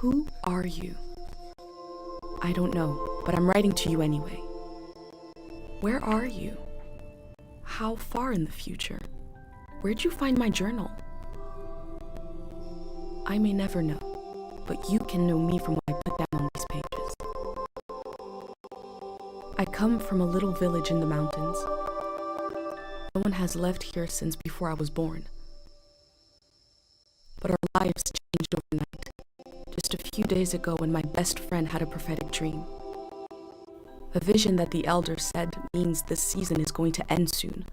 Who are you? I don't know, but I'm writing to you anyway. Where are you? How far in the future? Where'd you find my journal? I may never know, but you can know me from what I put down on these pages. I come from a little village in the mountains. No one has left here since before I was born. But our lives changed overnight, just a few days ago when my best friend had a prophetic dream. A vision that the elder said means this season is going to end soon.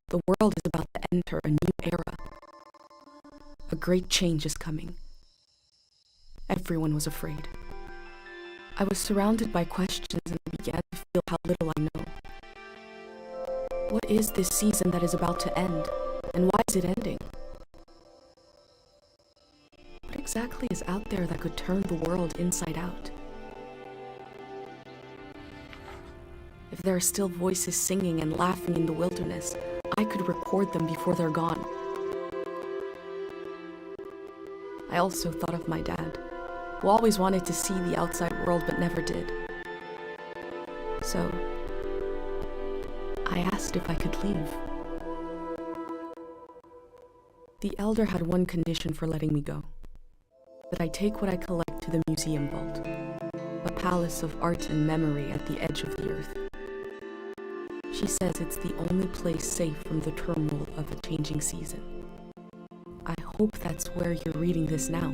The world is about to enter a new era. A great change is coming. Everyone was afraid. I was surrounded by questions and I began to feel how little I know. What is this season that is about to end, and why is it ending? What exactly is out there that could turn the world inside out? If there are still voices singing and laughing in the wilderness, I could record them before they're gone. I also thought of my dad, who always wanted to see the outside world but never did. So, I asked if I could leave. The elder had one condition for letting me go: that I take what I collect to the museum vault, a palace of art and memory at the edge of the earth. She says it's the only place safe from the turmoil of a changing season. I hope that's where you're reading this now.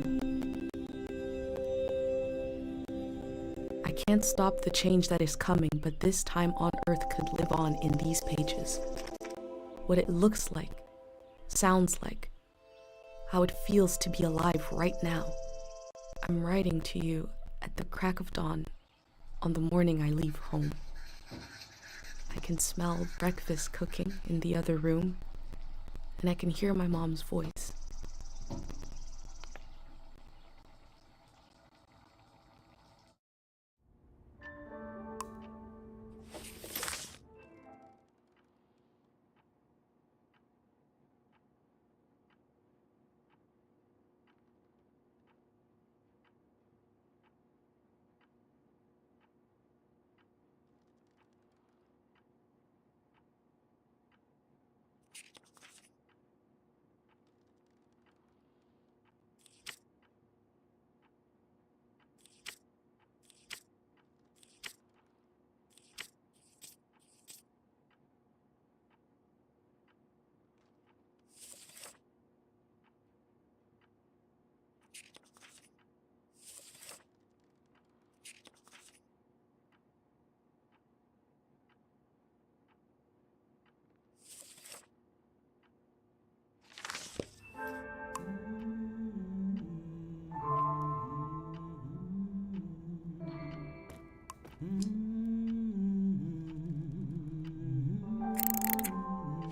I can't stop the change that is coming, but this time on Earth could live on in these pages. What it looks like, sounds like, how it feels to be alive right now. I'm writing to you at the crack of dawn on the morning I leave home. I can smell breakfast cooking in the other room, and I can hear my mom's voice.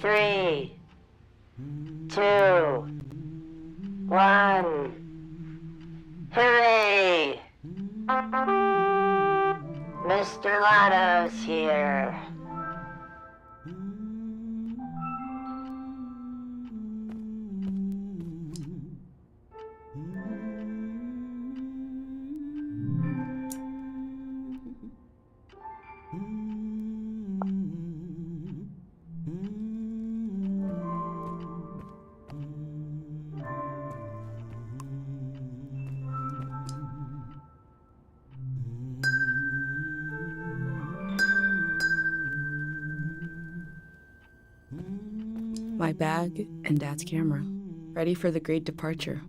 Three, two, one. Hooray! Mr. Lotto's here. My bag and Dad's camera, ready for the great departure.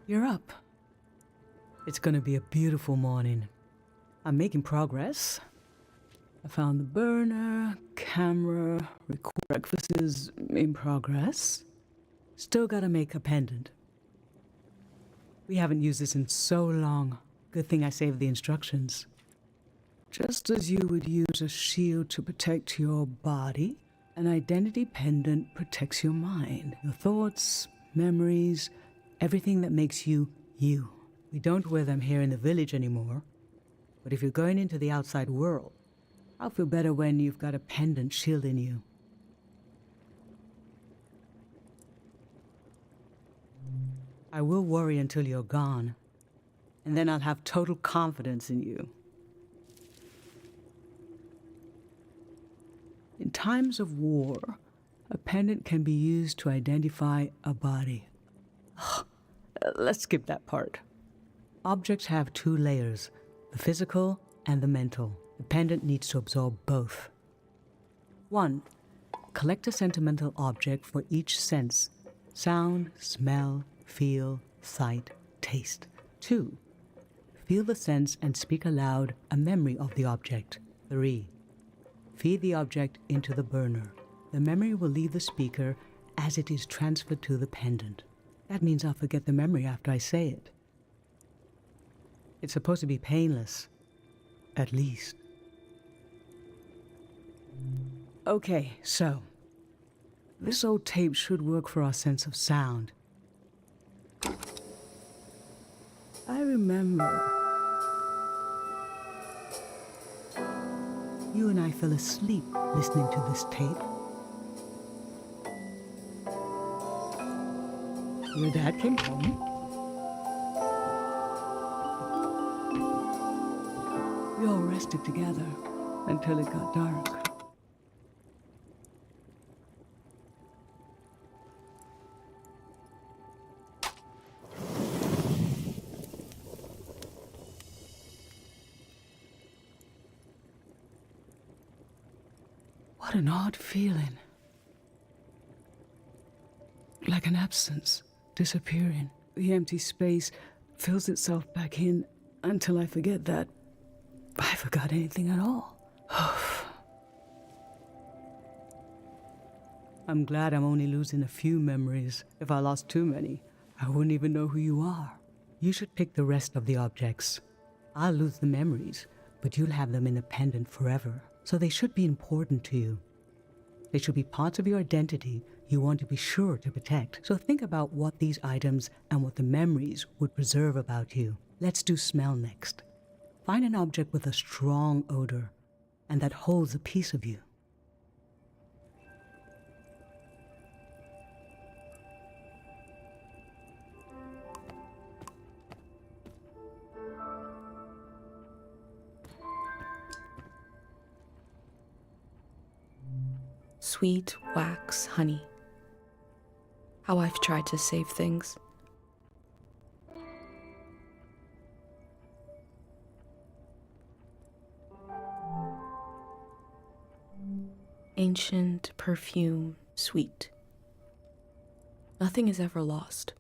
You're up. It's gonna be a beautiful morning. I'm making progress. I found the burner, camera, breakfast is in progress. Still gotta make a pendant. We haven't used this in so long. Good thing I saved the instructions. Just as you would use a shield to protect your body, an identity pendant protects your mind, your thoughts, memories, everything that makes you, you. We don't wear them here in the village anymore, but if you're going into the outside world, I'll feel better when you've got a pendant shielding you. I will worry until you're gone, and then I'll have total confidence in you. In times of war, a pendant can be used to identify a body. Let's skip that part. Objects have two layers, the physical and the mental. The pendant needs to absorb both. 1. Collect a sentimental object for each sense: sound, smell, feel, sight, taste. 2. Feel the sense and speak aloud a memory of the object. 3. Feed the object into the burner. The memory will leave the speaker as it is transferred to the pendant. That means I'll forget the memory after I say it. It's supposed to be painless. At least. Okay, so this old tape should work for our sense of sound. I remember you and I fell asleep listening to this tape. Your dad came home. We all rested together until it got dark. What an odd feeling. Like an absence, disappearing. The empty space fills itself back in until I forget that I forgot anything at all. I'm glad I'm only losing a few memories. If I lost too many, I wouldn't even know who you are. You should pick the rest of the objects. I'll lose the memories, but you'll have them in a pendant forever. So they should be important to you. They should be parts of your identity you want to be sure to protect. So think about what these items and what the memories would preserve about you. Let's do smell next. Find an object with a strong odor and that holds a piece of you. Sweet wax honey. How I've tried to save things. Ancient perfume, sweet. Nothing is ever lost.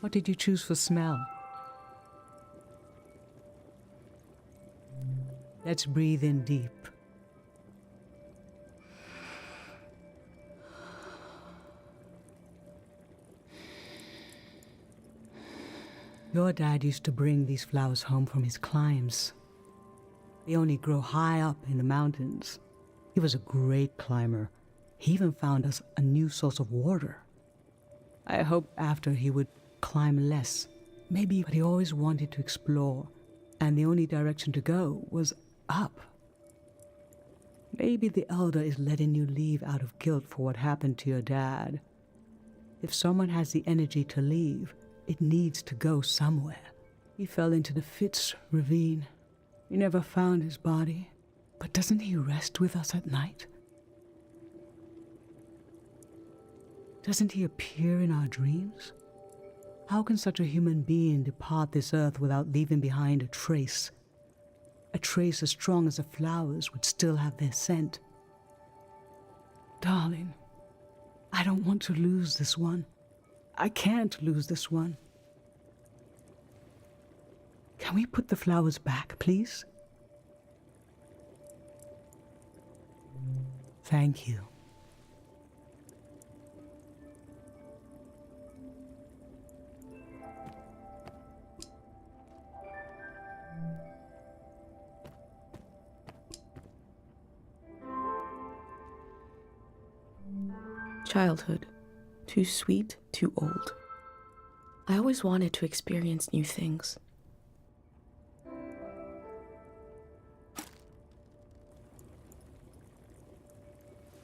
What did you choose for smell? Let's breathe in deep. Your dad used to bring these flowers home from his climbs. They only grow high up in the mountains. He was a great climber. He even found us a new source of water. I hoped after he would climb less. Maybe, but he always wanted to explore, and the only direction to go was up. Maybe the Elder is letting you leave out of guilt for what happened to your dad. If someone has the energy to leave, it needs to go somewhere. He fell into the Fitz ravine. We never found his body. But doesn't he rest with us at night? Doesn't he appear in our dreams? How can such a human being depart this earth without leaving behind a trace? A trace as strong as the flowers would still have their scent. Darling, I don't want to lose this one. I can't lose this one. Can we put the flowers back, please? Thank you. Childhood. Too sweet, too old. I always wanted to experience new things.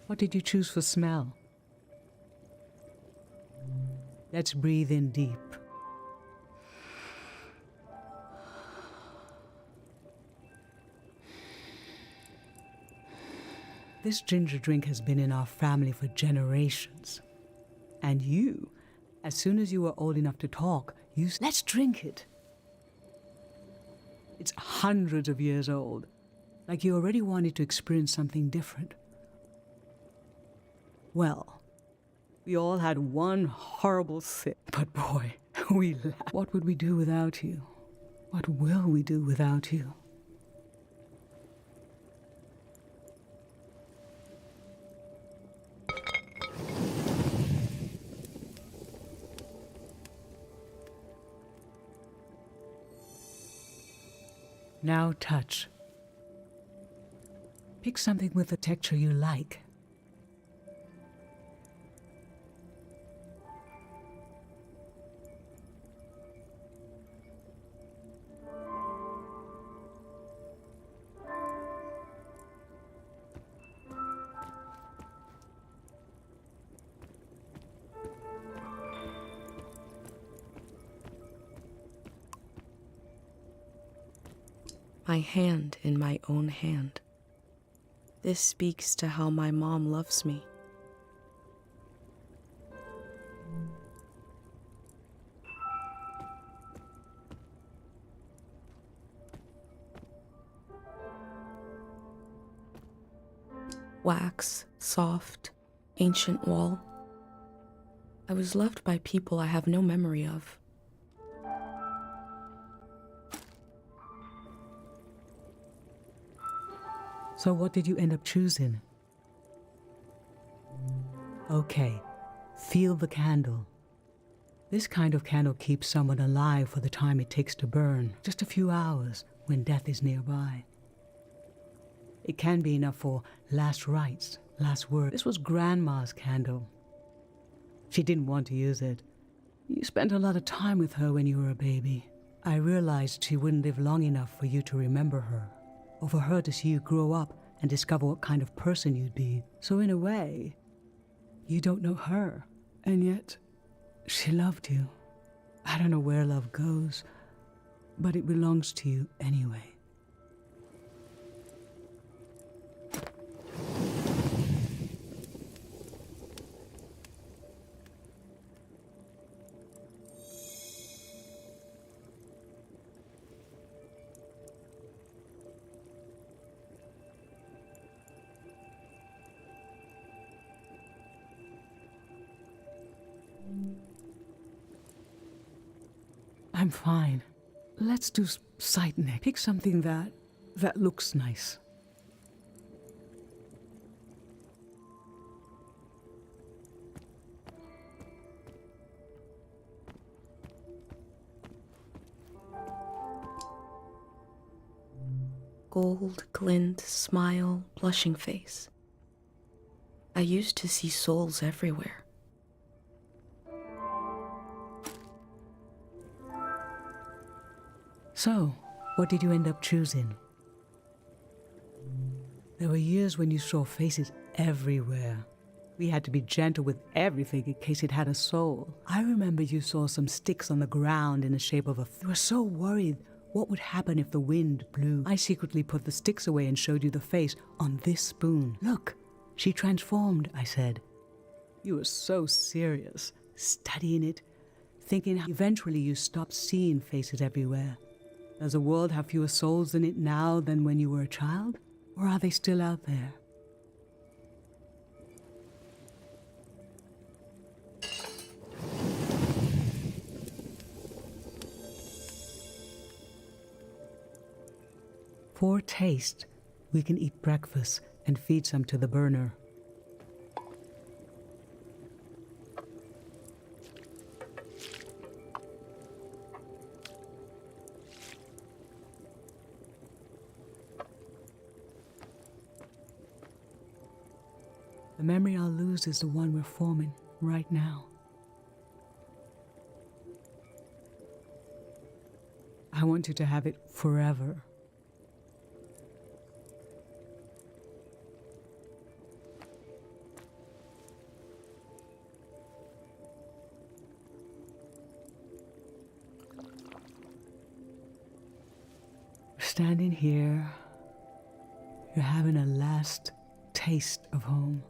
What did you choose for smell? Let's breathe in deep. This ginger drink has been in our family for generations. And you, as soon as you were old enough to talk, you said, let's drink it. It's hundreds of years old, like you already wanted to experience something different. Well, we all had one horrible sip, but boy, we laughed. What would we do without you? What will we do without you? Now touch. Pick something with a texture you like. My hand in my own hand. This speaks to how my mom loves me. Wax, soft, ancient wall. I was loved by people I have no memory of. So what did you end up choosing? Okay, feel the candle. This kind of candle keeps someone alive for the time it takes to burn, just a few hours when death is nearby. It can be enough for last rites, last word. This was Grandma's candle. She didn't want to use it. You spent a lot of time with her when you were a baby. I realized she wouldn't live long enough for you to remember her, or for her to see you grow up and discover what kind of person you'd be. So in a way, you don't know her, and yet she loved you. I don't know where love goes, but it belongs to you anyway. I'm fine. Let's do sightseeing. Pick something that looks nice. Gold, glint, smile, blushing face. I used to see souls everywhere. So, what did you end up choosing? There were years when you saw faces everywhere. We had to be gentle with everything in case it had a soul. I remember you saw some sticks on the ground in the shape of a... You were so worried what would happen if the wind blew. I secretly put the sticks away and showed you the face on this spoon. Look, she transformed, I said. You were so serious, studying it, thinking how eventually you stopped seeing faces everywhere. Does the world have fewer souls in it now than when you were a child? Or are they still out there? For taste, we can eat breakfast and feed some to the burner. The memory I'll lose is the one we're forming right now. I want you to have it forever. Standing here, you're having a last taste of home.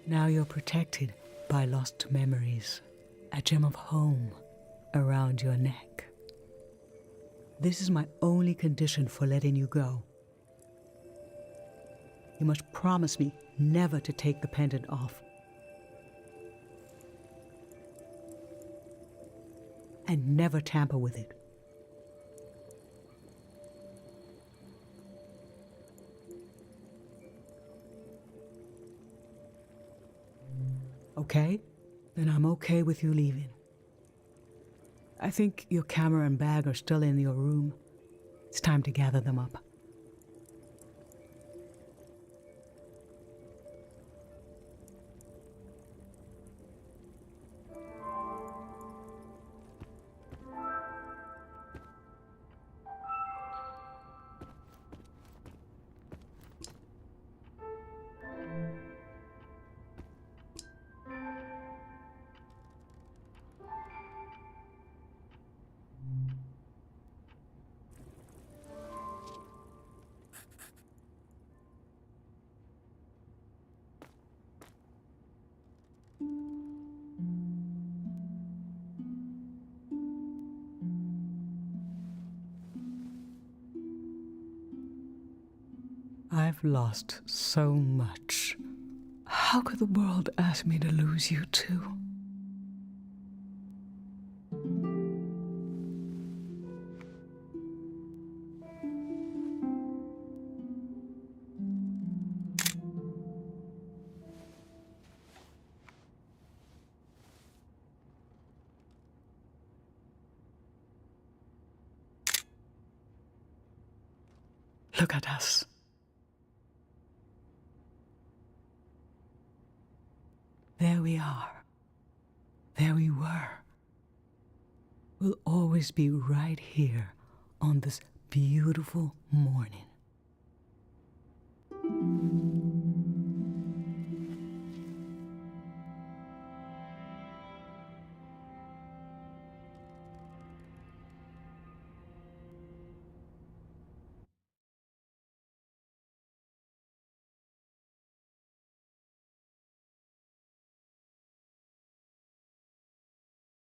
Now you're protected by lost memories, a gem of home around your neck. This is my only condition for letting you go. You must promise me never to take the pendant off. And never tamper with it. Okay? Then I'm okay with you leaving. I think your camera and bag are still in your room. It's time to gather them up. I've lost so much. How could the world ask me to lose you too? Look at us. There we are. There we were. We'll always be right here on this beautiful morning.